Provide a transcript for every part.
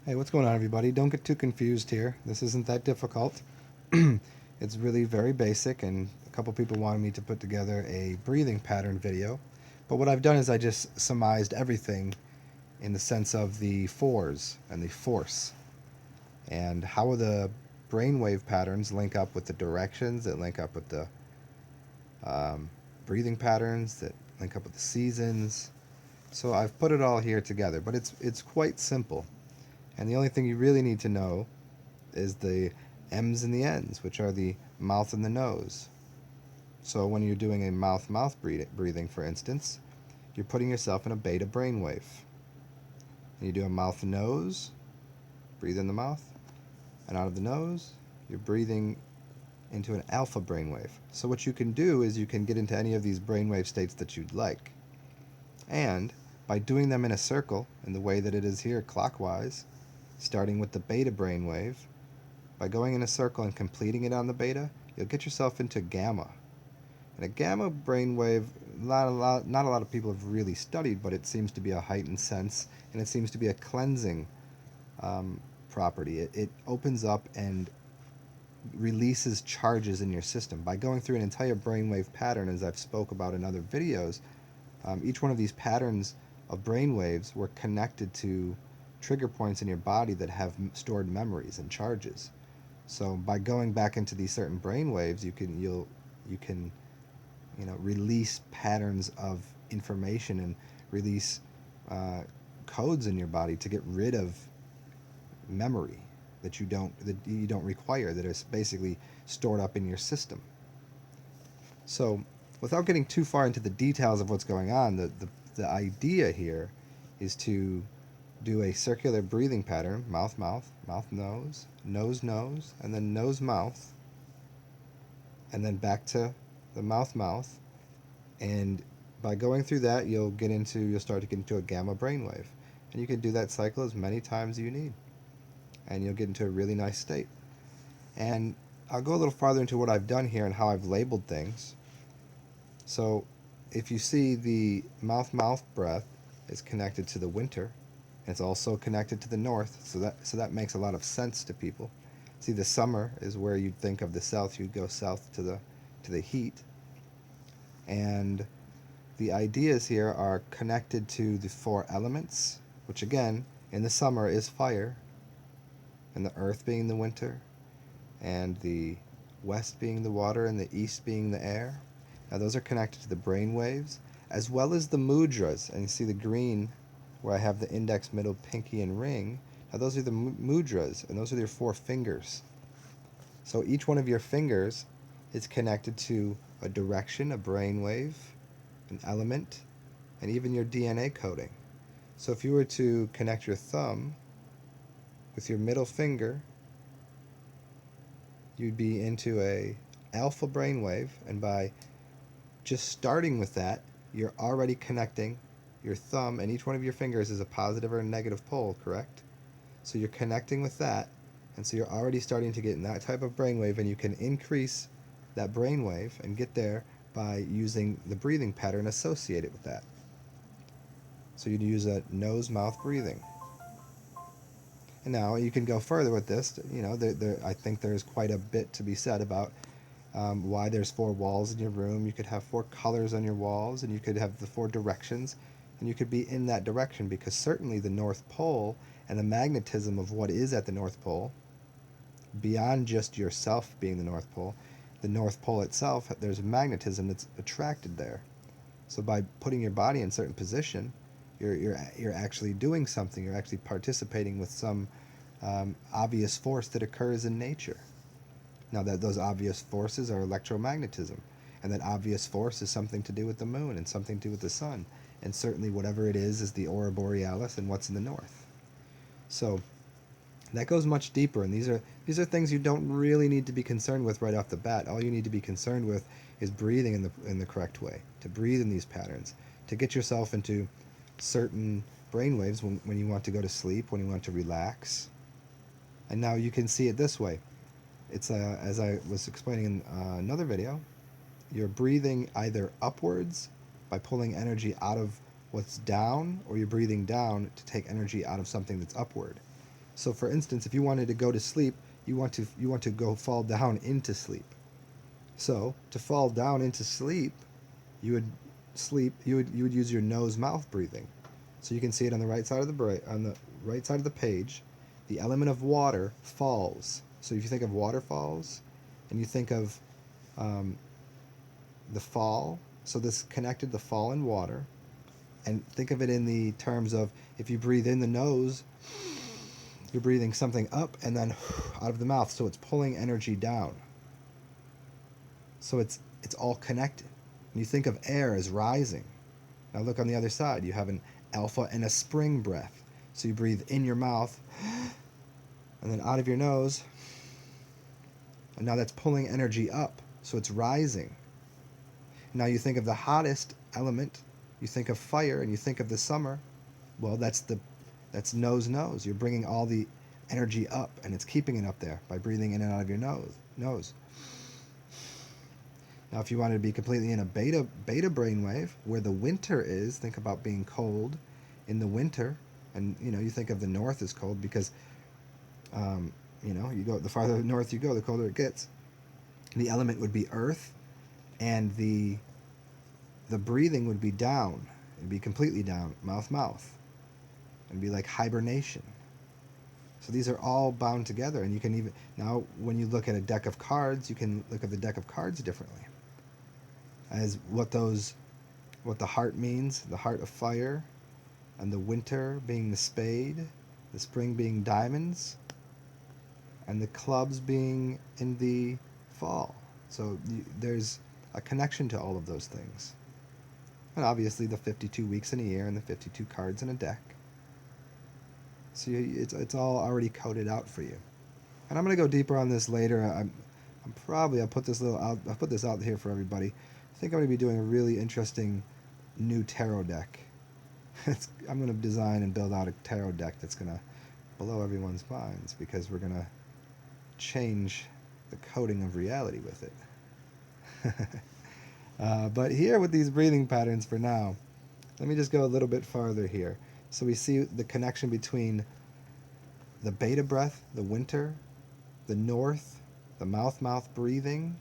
Hey, what's going on, everybody? Don't get too confused here. This isn't that difficult. It's really very basic, and a couple people wanted me to put together a breathing pattern video. But what I've done is I just surmised everything in the sense of the fours and the force, and how the brainwave patterns link up with the directions that link up with the breathing patterns that link up with the seasons. So I've put it all here together, but it's quite simple. And the only thing you really need to know is the M's and the N's, which are the mouth and the nose. So when you're doing a mouth-mouth breathing, for instance, you're putting yourself in a beta brainwave. And you do a mouth-nose, breathe in the mouth, and out of the nose, you're breathing into an alpha brainwave. So what you can do is you can get into any of these brainwave states that you'd like. And by doing them in a circle, in the way that it is here clockwise, starting with the beta brainwave, by going in a circle and completing it on the beta, you'll get yourself into gamma. And a gamma brainwave, not a lot of people have really studied, but it seems to be a heightened sense, and it seems to be a cleansing property. It opens up and releases charges in your system. By going through an entire brainwave pattern, as I've spoke about in other videos, each one of these patterns of brainwaves were connected to trigger points in your body that have stored memories and charges. So by going back into these certain brain waves, you can release patterns of information and release codes in your body to get rid of memory that you don't require, that is basically stored up in your system. So without getting too far into the details of what's going on, the idea here is to do a circular breathing pattern: mouth mouth, mouth nose, nose nose, and then nose mouth, and then back to the mouth mouth. And by going through that, you'll start to get into a gamma brainwave, and you can do that cycle as many times as you need, and you'll get into a really nice state. And I'll go a little farther into what I've done here and how I've labeled things. So if you see, the mouth mouth breath is connected to the winter. It's also connected to the north, so that makes a lot of sense to people. See, the summer is where you'd think of the south. You'd go south to the heat, and the ideas here are connected to the four elements, which again in the summer is fire, and the earth being the winter, and the west being the water, and the east being the air. Now those are connected to the brain waves, as well as the mudras. And you see the green where I have the index, middle, pinky, and ring. Now those are the mudras, and those are your four fingers. So each one of your fingers is connected to a direction, a brainwave, an element, and even your DNA coding. So if you were to connect your thumb with your middle finger, you'd be into a alpha brainwave, and by just starting with that, you're already connecting your thumb, and each one of your fingers is a positive or a negative pole, correct? So you're connecting with that, and so you're already starting to get in that type of brainwave, and you can increase that brainwave and get there by using the breathing pattern associated with that. So you'd use a nose-mouth breathing. And now you can go further with this. I think there's quite a bit to be said about why there's four walls in your room. You could have four colors on your walls, and you could have the four directions, and you could be in that direction, because certainly the North Pole and the magnetism of what is at the North Pole, beyond just yourself being the North Pole itself, there's magnetism that's attracted there. So by putting your body in a certain position, you're actually doing something. You're actually participating with some obvious force that occurs in nature. Now, that those obvious forces are electromagnetism, and that obvious force is something to do with the moon and something to do with the sun, and certainly whatever it is the aurora borealis and what's in the north. So that goes much deeper, and these are things you don't really need to be concerned with right off the bat. All you need to be concerned with is breathing in the correct way, to breathe in these patterns, to get yourself into certain brainwaves when you want to go to sleep, when you want to relax. And now you can see it this way. It's as I was explaining in another video, you're breathing either upwards by pulling energy out of what's down, or you're breathing down to take energy out of something that's upward. So for instance, if you wanted to go to sleep, you want to go fall down into sleep. So to fall down into sleep, you would you would use your nose mouth breathing. So you can see it on the right side of the right side of the page. The element of water falls. So if you think of waterfalls, and you think of um, the fall, so this connected the fall in water, and think of it in the terms of if you breathe in the nose, you're breathing something up and then out of the mouth, so it's pulling energy down. So it's all connected. When you think of air as rising, now look on the other side. You have an alpha and a spring breath. So you breathe in your mouth and then out of your nose, and now that's pulling energy up, so it's rising. Now you think of the hottest element, you think of fire, and you think of the summer. Well, that's nose. You're bringing all the energy up, and it's keeping it up there by breathing in and out of your nose. Now, if you wanted to be completely in a beta brainwave, where the winter is, think about being cold in the winter, and you think of the north as cold because you go the farther north you go, the colder it gets. The element would be earth, and the breathing would be down. It'd be completely down, mouth. It'd be like hibernation. So these are all bound together, and you can even now when you look at a deck of cards, you can look at the deck of cards differently. As what the heart means, the heart of fire, and the winter being the spade, the spring being diamonds, and the clubs being in the fall. So there's a connection to all of those things. And obviously the 52 weeks in a year and the 52 cards in a deck. So it's all already coded out for you. And I'm going to go deeper on this later. I'll put this out here for everybody. I think I'm going to be doing a really interesting new tarot deck. I'm going to design and build out a tarot deck that's going to blow everyone's minds because we're going to change the coding of reality with it. But here with these breathing patterns for now, let me just go a little bit farther here. So we see the connection between the beta breath, the winter, the north, the mouth breathing,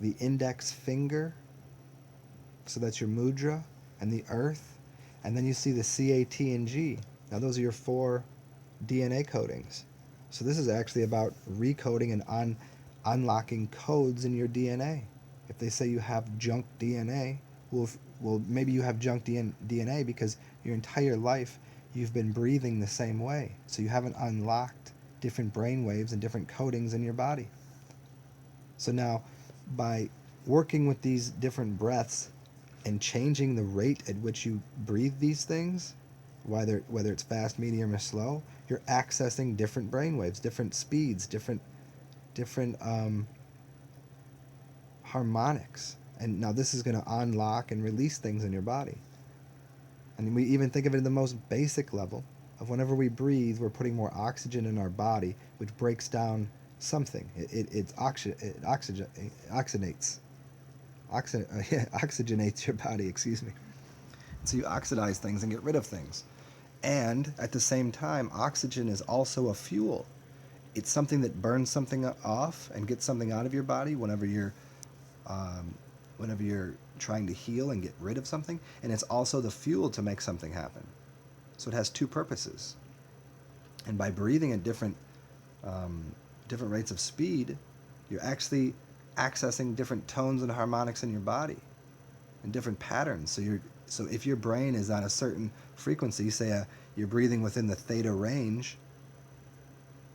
the index finger, so that's your mudra, and the earth, and then you see the CAT and G. Now those are your 4 DNA codings. So this is actually about recoding and unlocking codes in your DNA. If they say you have junk DNA, well, maybe you have junk DNA because your entire life you've been breathing the same way. So you haven't unlocked different brain waves and different codings in your body. So now, by working with these different breaths and changing the rate at which you breathe these things, whether it's fast, medium, or slow, you're accessing different brain waves, different speeds, different harmonics. And now this is going to unlock and release things in your body. And we even think of it in the most basic level of whenever we breathe, we're putting more oxygen in our body, which breaks down something. It oxygenates your body, excuse me. So you oxidize things and get rid of things. And at the same time, oxygen is also a fuel. It's something that burns something off and gets something out of your body whenever you're trying to heal and get rid of something, and it's also the fuel to make something happen. So it has 2 purposes. And by breathing at different rates of speed, you're actually accessing different tones and harmonics in your body and different patterns. So if your brain is on a certain frequency, say you're breathing within the theta range,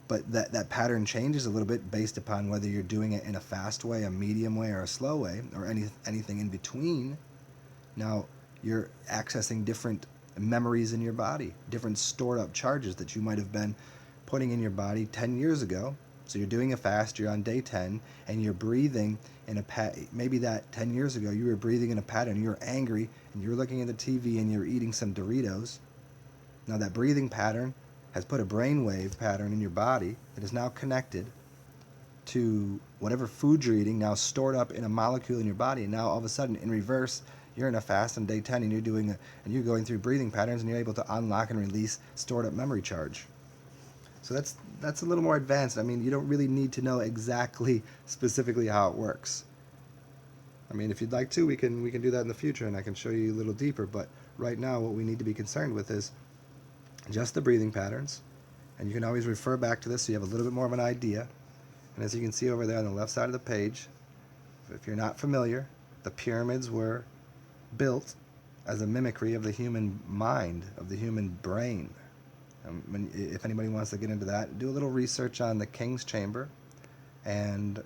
but that pattern changes a little bit based upon whether you're doing it in a fast way, a medium way, or a slow way, or anything in between. Now you're accessing different memories in your body, different stored up charges that you might have been putting in your body 10 years ago. So you're doing a fast, you're on day 10, and you're breathing in a maybe that 10 years ago you were breathing in a pattern, you're angry, and you're looking at the TV and you're eating some Doritos. Now that breathing pattern has put a brainwave pattern in your body that is now connected to whatever food you're eating, now stored up in a molecule in your body, and now all of a sudden in reverse you're in a fast on day 10 and you're going through breathing patterns and you're able to unlock and release stored up memory charge. So So that's a little more advanced. I mean, you don't really need to know exactly, specifically how it works. I mean, if you'd like to, we can do that in the future, and I can show you a little deeper. But right now, what we need to be concerned with is just the breathing patterns, and you can always refer back to this so you have a little bit more of an idea. And as you can see over there on the left side of the page, if you're not familiar, the pyramids were built as a mimicry of the human mind, of the human brain. If anybody wants to get into that, do a little research on the King's Chamber and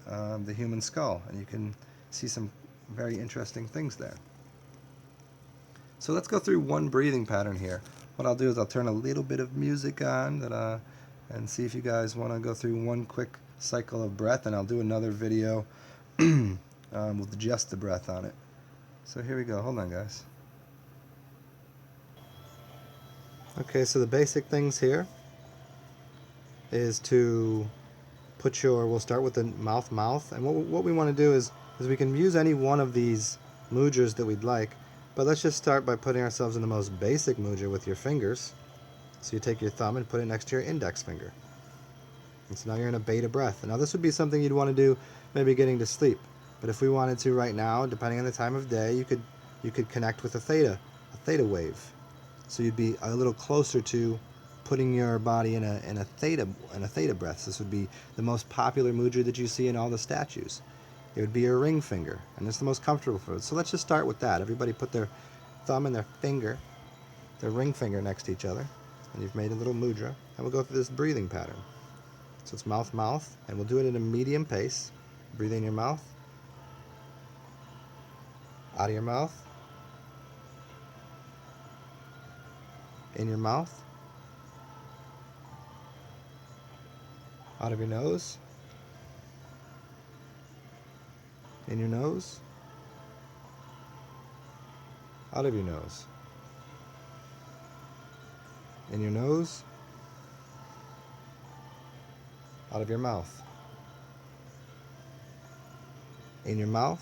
the human skull, and you can see some very interesting things there. So let's go through one breathing pattern here. What I'll do is I'll turn a little bit of music on and see if you guys want to go through one quick cycle of breath, and I'll do another video with just the breath on it. So here we go. Hold on, guys. Okay, so the basic things here is to put we'll start with the mouth, and what we want to do is we can use any one of these mudras that we'd like, but let's just start by putting ourselves in the most basic mudra with your fingers. So you take your thumb and put it next to your index finger. And so now you're in a beta breath. And now this would be something you'd want to do maybe getting to sleep. But if we wanted to right now, depending on the time of day, you could connect with a theta wave. So you'd be a little closer to putting your body in a theta breath. This would be the most popular mudra that you see in all the statues. It would be your ring finger, and it's the most comfortable for it. So let's just start with that. Everybody put their thumb and their ring finger next to each other, and you've made a little mudra, and we'll go through this breathing pattern. So it's mouth, and we'll do it at a medium pace. Breathe in your mouth, out of your mouth, in your mouth, out of your nose, in your nose, out of your nose, in your nose, out of your mouth, in your mouth,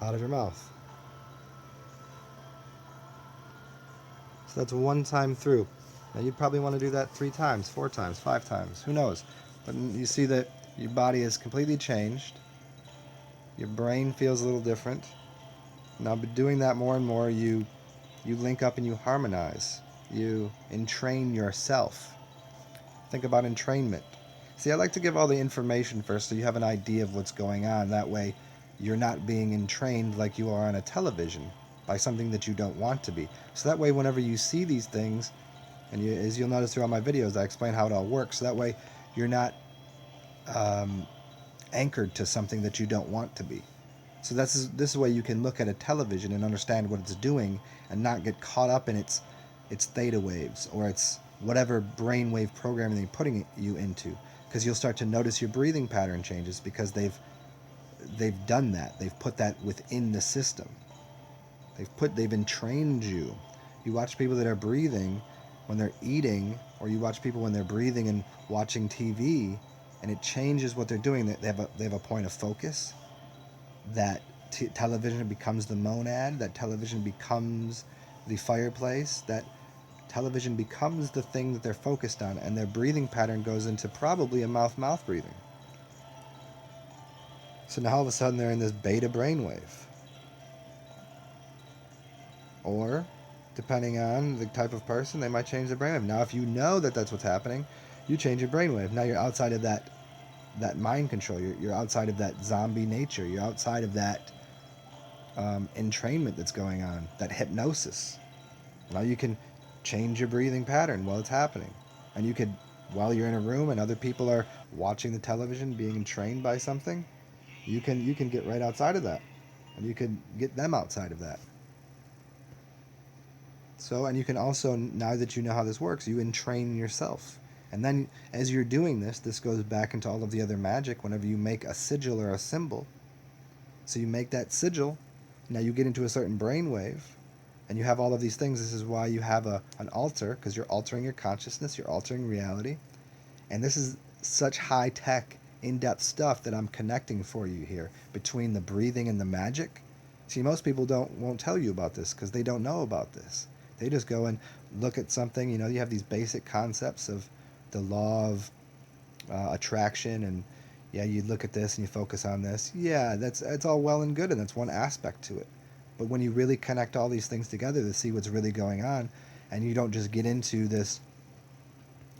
out of your mouth. So that's one time through. Now you'd probably want to do that 3 times, 4 times, 5 times, who knows. But you see that your body is completely changed. Your brain feels a little different. Now by doing that more and more, you link up and you harmonize. You entrain yourself. Think about entrainment. See, I like to give all the information first so you have an idea of what's going on. That way you're not being entrained like you are on a television by something that you don't want to be. So that way whenever you see these things, and as you'll notice throughout my videos, I explain how it all works. So that way you're not anchored to something that you don't want to be. So this is a way you can look at a television and understand what it's doing and not get caught up in its theta waves or its whatever brainwave programming they're putting you into, because you'll start to notice your breathing pattern changes because they've done that. They've put that within the system. They've entrained you. You watch people that are breathing when they're eating, or you watch people when they're breathing and watching TV, and it changes what they're doing. They have a point of focus. That television becomes the monad. That television becomes the fireplace. That television becomes the thing that they're focused on, and their breathing pattern goes into probably a mouth breathing. So now all of a sudden they're in this beta brainwave. Or, depending on the type of person, they might change their brainwave. Now if you know that that's what's happening, you change your brainwave. Now you're outside of that mind control. You're outside of that zombie nature. You're outside of that entrainment that's going on, that hypnosis. Now you can change your breathing pattern while it's happening. And you could, while you're in a room and other people are watching the television, being trained by something, you can get right outside of that. And you can get them outside of that. So, and you can also, now that you know how this works, you entrain yourself. And then as you're doing this goes back into all of the other magic. Whenever you make a sigil or a symbol, so you make that sigil, now you get into a certain brainwave, and you have all of these things. This is why you have an altar, because you're altering your consciousness, you're altering reality. And this is such high-tech, in-depth stuff that I'm connecting for you here between the breathing and the magic. See, most people won't tell you about this because they don't know about this. They just go and look at something, you have these basic concepts of the law of attraction, and yeah, you look at this and you focus on this. Yeah, that's all well and good, and that's one aspect to it. But when you really connect all these things together to see what's really going on, and you don't just get into this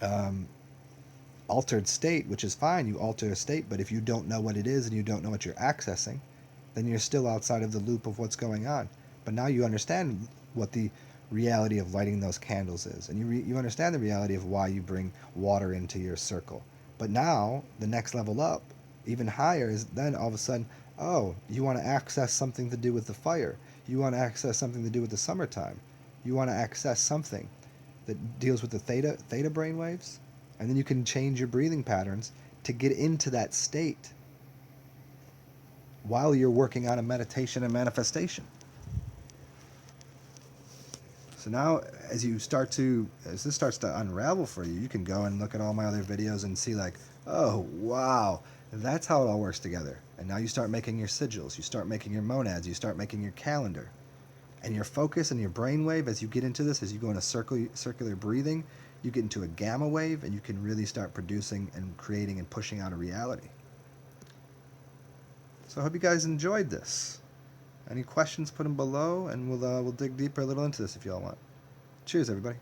um, altered state, which is fine, you alter a state, but if you don't know what it is and you don't know what you're accessing, then you're still outside of the loop of what's going on. But now you understand what the reality of lighting those candles is, and you understand the reality of why you bring water into your circle. But now the next level up, even higher, is then all of a sudden, oh, you want to access something to do with the fire. You want to access something to do with the summertime. You want to access something that deals with the theta brain waves, and then you can change your breathing patterns to get into that state while you're working on a meditation and manifestation. So now, as this starts to unravel for you, you can go and look at all my other videos and see like, oh, wow, that's how it all works together. And now you start making your sigils, you start making your monads, you start making your calendar. And your focus and your brain wave, as you get into this, as you go into circular breathing, you get into a gamma wave, and you can really start producing and creating and pushing out a reality. So I hope you guys enjoyed this. Any questions, put them below, and we'll dig deeper a little into this if y'all want. Cheers, everybody.